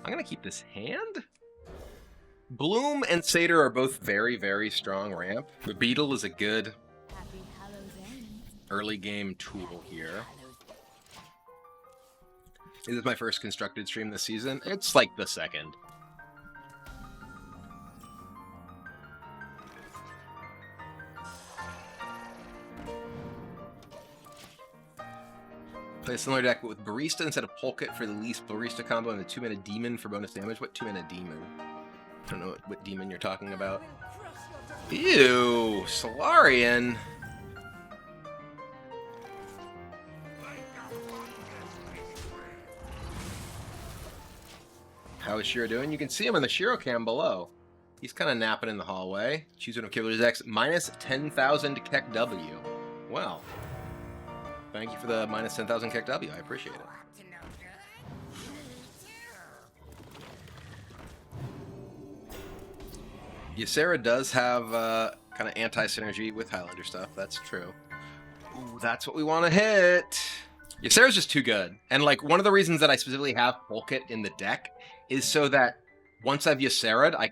I'm going to keep this hand. Bloom and Satyr are both very, very strong ramp. The Beetle is a good early game tool here. This is my first constructed stream this season. It's like the second. Play a similar deck, but with Barista instead of Polkit for the least Barista combo and the 2-mana Demon for bonus damage. What 2-mana Demon? I don't know what demon you're talking about. Ew, Solarian. How is Shiro doing? You can see him in the Shiro cam below. He's kind of napping in the hallway. Choose one of Kibler's X. Minus 10,000 KEKW. Well, thank you for the minus 10,000 KEKW. I appreciate it. Ysera does have kind of anti-synergy with Highlander stuff. That's true. Ooh, that's what we want to hit. Ysera's just too good. And like one of the reasons that I specifically have Polkit in the deck is so that once I've Ysera'd, I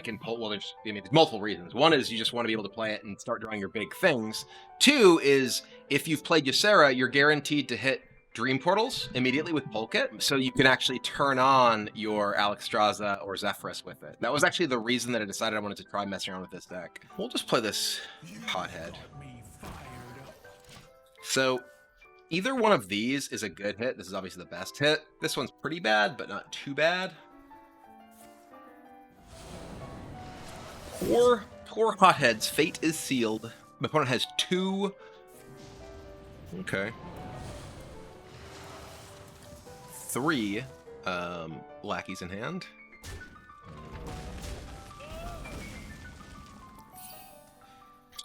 can pull. Well, there's multiple reasons. One is you just want to be able to play it and start drawing your big things. Two is if you've played Ysera, you're guaranteed to hit Dream Portals immediately with Polkit, so you can actually turn on your Alexstrasza or Zephrys with it. That was actually the reason that I decided I wanted to try messing around with this deck. We'll just play this Hothead. So either one of these is a good hit. This is obviously the best hit. This one's pretty bad, but not too bad. Poor Hotheads. Fate is sealed. My opponent has 2. Okay. 3 lackeys in hand.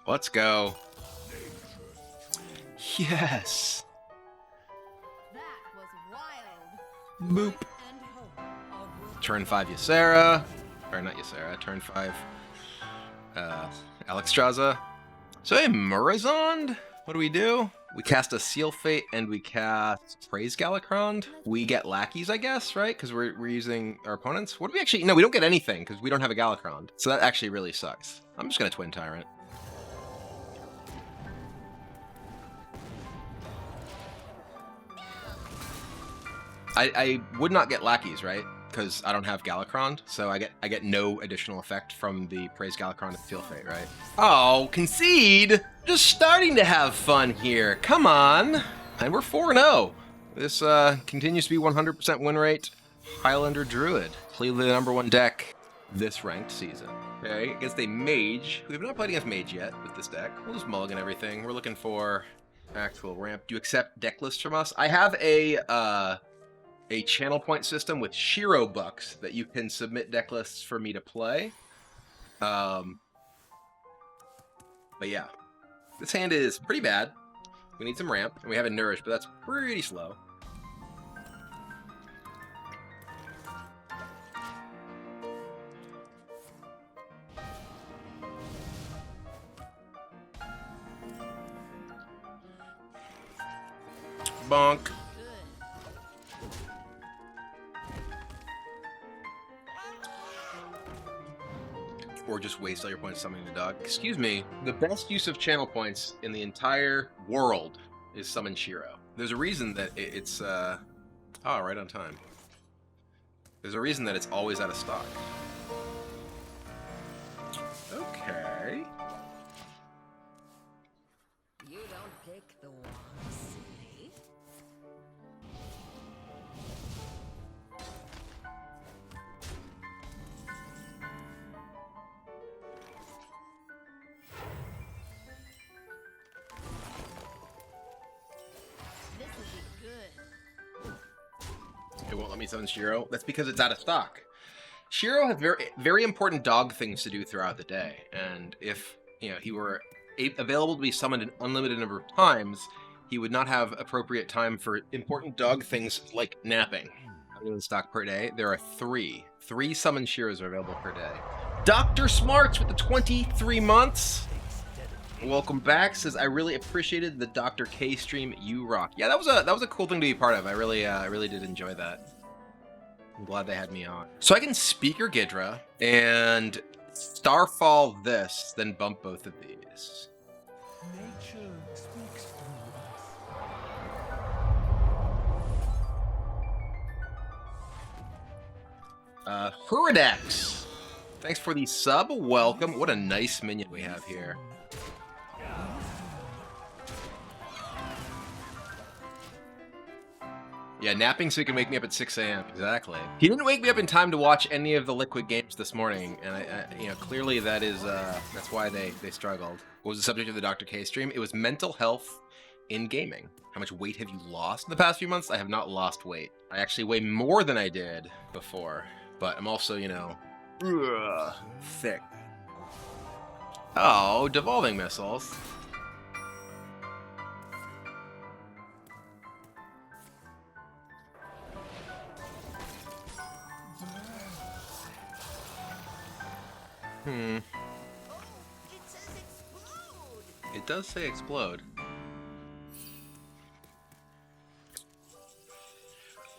Let's go. Yes. Boop. Turn 5 Ysera. Or not Ysera. Turn 5 Alexstrasza. So a Murozond? What do? We cast a Seal Fate and we cast Praise Galakrond. We get lackeys, I guess, right? Because we're using our opponents. What do we actually... No, we don't get anything because we don't have a Galakrond. So that actually really sucks. I'm just going to Twin Tyrant. I would not get lackeys, right? Because I don't have Galakrond, so I get no additional effect from the Praise Galakrond and Seal Fate, right? Oh, concede! Just starting to have fun here. Come on! And we're 4-0. This continues to be 100% win rate. Highlander Druid. Clearly the #1 deck this ranked season. Okay, against a Mage. We have not played against Mage yet with this deck. We'll just mulligan everything. We're looking for actual ramp. Do you accept deck lists from us? I have a channel point system with Shiro bucks that you can submit deck lists for me to play. But yeah, this hand is pretty bad. We need some ramp, and we have a Nourish, but that's pretty slow. Bonk. Or just waste all your points summoning the dog. Excuse me. The best use of channel points in the entire world is summon Shiro. There's a reason that it's right on time. There's a reason that it's always out of stock. Okay. You don't pick the wrong city. It won't let me summon Shiro. That's because it's out of stock. Shiro has very important dog things to do throughout the day, and if he were available to be summoned an unlimited number of times, he would not have appropriate time for important dog things like napping. How many in stock per day? There are 3. 3 summon Shiros are available per day. Dr. Smarts with the 23 months. Welcome back. Says I really appreciated the Dr. K stream. You rock. Yeah, that was a cool thing to be part of. I really did enjoy that. I'm glad they had me on. So I can Speaker Gidra and Starfall this, then bump both of these. Nature speaks through us. Huridex! Thanks for the sub. Welcome. What a nice minion we have here. Yeah, napping so he can wake me up at 6 a.m. Exactly. He didn't wake me up in time to watch any of the Liquid games this morning, and I clearly that is that's why they struggled. What was the subject of the Dr. K stream? It was mental health in gaming. How much weight have you lost in the past few months? I have not lost weight. I actually weigh more than I did before, but I'm also, you know, thick. Oh, devolving missiles. It says explode. It does say explode.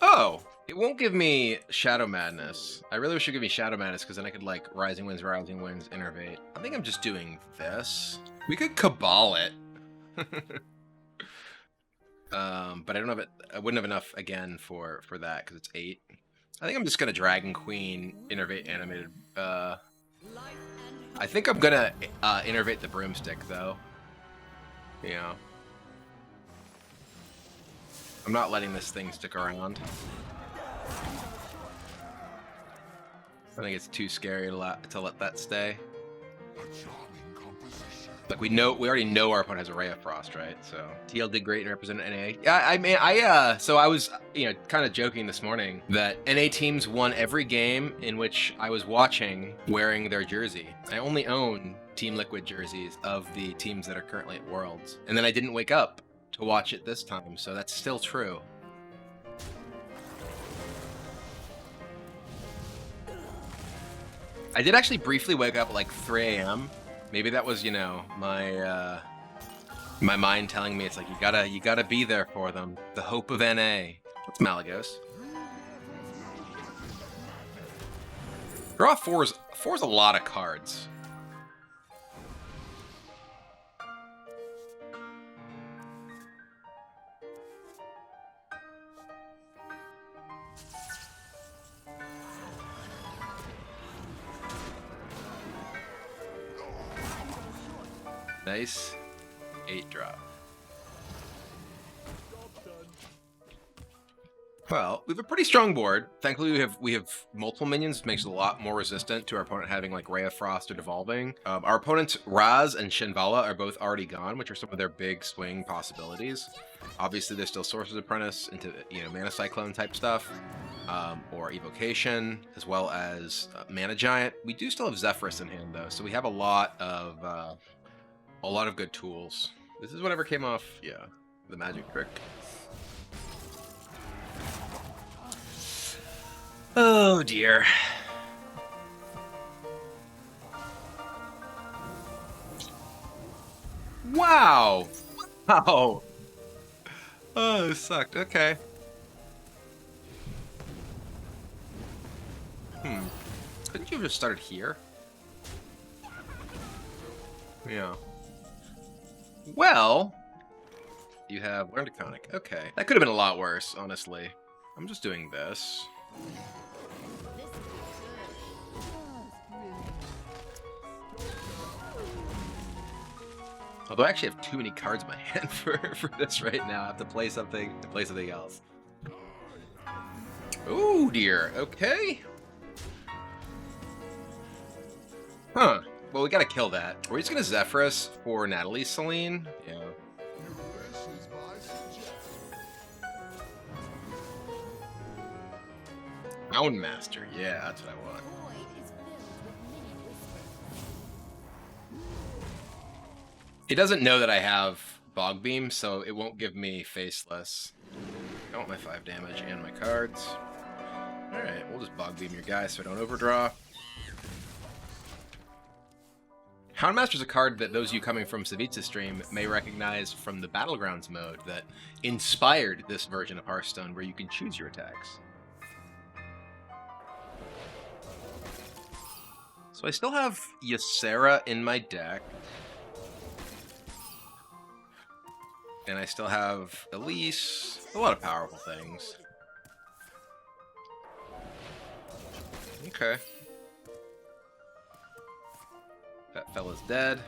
Oh, it won't give me Shadow Madness. I really wish it would give me Shadow Madness because then I could like Rising Winds, Innervate. I think I'm just doing this. We could Cabal it. But I don't have it. I wouldn't have enough again for that because it's 8. I think I'm just gonna Dragon Queen, Innervate Animated. I think I'm gonna Innervate the Broomstick though. Yeah. I'm not letting this thing stick around. I think it's too scary to let that stay. Like we already know our opponent has a Ray of Frost, right? So TL did great and represented NA. Yeah, I mean, so I was, kind of joking this morning that NA teams won every game in which I was watching wearing their jersey. I only own Team Liquid jerseys of the teams that are currently at Worlds, and then I didn't wake up to watch it this time, so that's still true. I did actually briefly wake up at like 3 a.m. Maybe that was, my my mind telling me it's like you gotta be there for them. The hope of NA. That's Malagos. Draw four's a lot of cards. Nice 8-drop. Well, we have a pretty strong board. Thankfully, we have multiple minions, which makes it a lot more resistant to our opponent having like Ray of Frost or Devolving. Our opponents Raz and Shinvala are both already gone, which are some of their big swing possibilities. Obviously, there's still Sorcerer's Apprentice into Mana Cyclone type stuff, or Evocation, as well as Mana Giant. We do still have Zephyrus in hand though, so we have a lot of good tools. This is whatever came off, the magic trick. Oh dear. Wow. Wow. Oh, this sucked. Okay. Couldn't you have just started here? Yeah. Well, you have Learned Iconic. Okay. That could have been a lot worse, honestly. I'm just doing this. Although I actually have too many cards in my hand for this right now. I have to play something else. Oh dear. Okay. Huh. Well, we gotta kill that. We're just gonna Zephyrus for Natalie Celine. Yeah. Houndmaster. Yeah, that's what I want. It doesn't know that I have Bog Beam, so it won't give me Faceless. I want my 5 damage and my cards. Alright, we'll just Bog Beam your guy so I don't overdraw. Houndmaster is a card that those of you coming from Savitsa's stream may recognize from the Battlegrounds mode that inspired this version of Hearthstone where you can choose your attacks. So I still have Ysera in my deck. And I still have Elise. A lot of powerful things. Okay. That fella's dead.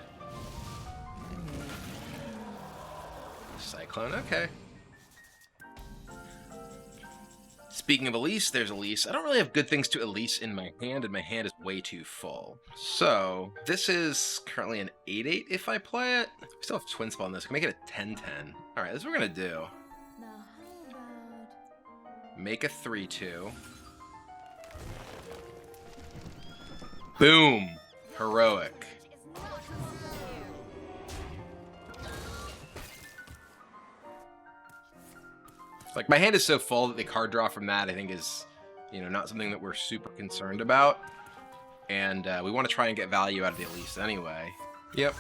Cyclone, okay. Speaking of Elise, there's Elise. I don't really have good things to Elise in my hand, and my hand is way too full. So, this is currently an 8-8 if I play it. I still have Twin Spell on this. I can make it a 10-10. Alright, this is what we're gonna do. Now how about Make a 3-2. Boom! Heroic. Like, my hand is so full that the card draw from that, I think, is, you know, not something that we're super concerned about. And we want to try and get value out of the Elise anyway. Yep.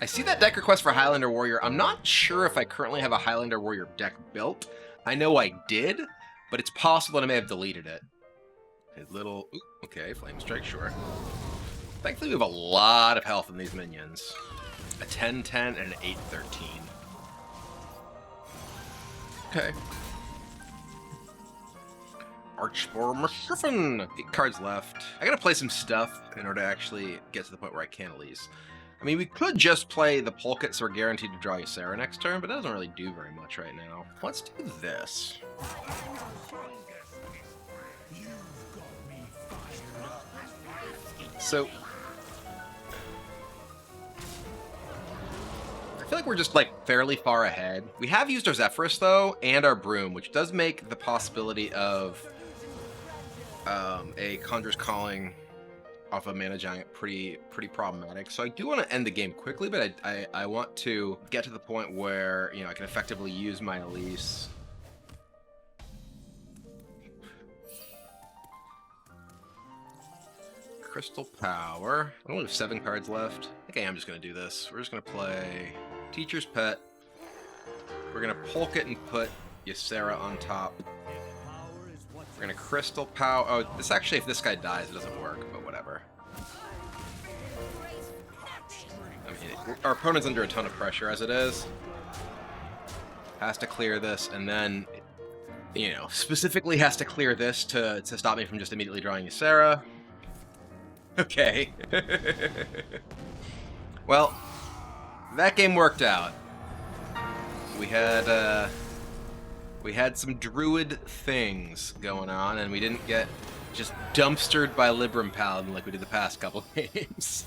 I see that deck request for Highlander Warrior. I'm not sure if I currently have a Highlander Warrior deck built. I know I did, but it's possible that I may have deleted it. A little... Ooh, okay, Flame Strike, sure. Thankfully, we have a lot of health in these minions. A 10-10 and an 8-13. Okay. Archspore Mashriffin! 8 cards left. I gotta play some stuff in order to actually get to the point where I can Elise. I mean, we could just play the Polkit so we're guaranteed to draw Ysera next turn, but that doesn't really do very much right now. Let's do this. So... I feel like we're just, like, fairly far ahead. We have used our Zephyrus, though, and our Broom, which does make the possibility of a Conjurer's Calling off a Mana Giant pretty problematic. So I do want to end the game quickly, but I want to get to the point where, you know, I can effectively use my Elise. Crystal Power. I only have 7 cards left. I think I am just going to do this. We're just going to play Teacher's Pet. We're going to Polk it and put Ysera on top. We're going to Crystal Power. Oh, this actually, if this guy dies, it doesn't work, but whatever. I mean, our opponent's under a ton of pressure as it is. Has to clear this, and then, you know, specifically has to clear this to stop me from just immediately drawing Ysera. Okay. Well, that game worked out. We had some druid things going on, and we didn't get just dumpstered by Libram Paladin like we did the past couple games.